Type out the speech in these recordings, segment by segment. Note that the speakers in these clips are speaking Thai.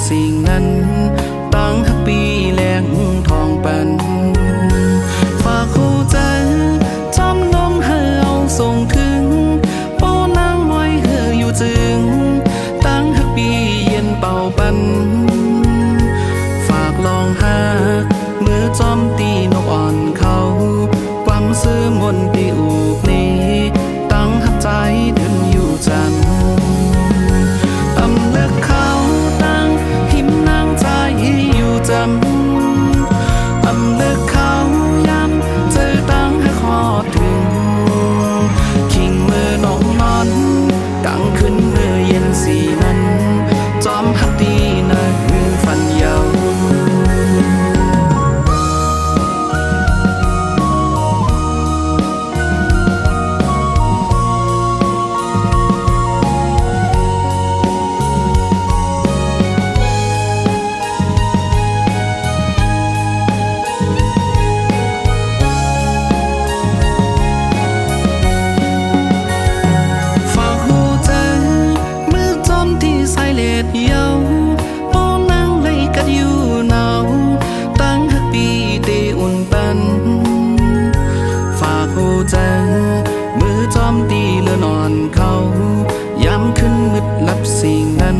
สิ่งนั้นตั้งหักปีแหลงทองปันฝากคู่ใจจำลงเฮาส่งถึงโป้นางไว้เฮออยู่จึงตั้งหักปีเย็นเป่าปันฝากลองหาเมื่อจอมตีนกอ่อนเขาความซื้อมนปีอูกนี้ตั้งหักใจเดินอยู่จันอำเลิกเขาตั้งหิมนางใจอยู่จำอำเลิกเขาย้ำเจอตั้งให้ขอถึงคิงมือน้องนอนกังขึ้นเมื่อเย็นสีนั้นจอมหักดีนะคือฟันเยาเยาโป้นางเลยกัดอยู่หนาวตั้งหักปีเตอุ่นปันฝากหูใจมือจอมตีเลือนอนเขาย้ำขึ้นมืดลับสิ่งนั้น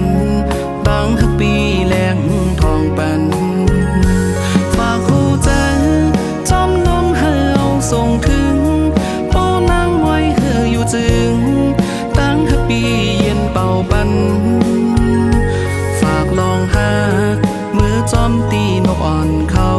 ตั้งหักปีแหลงทองปันฝากหูใจจอมลงเฮาส่งถึงโป้นางไว้เฮออยู่จึงตั้งหักปีเย็นเป่าปันลองหาเมื่อจอมตีนกอ่อนเขา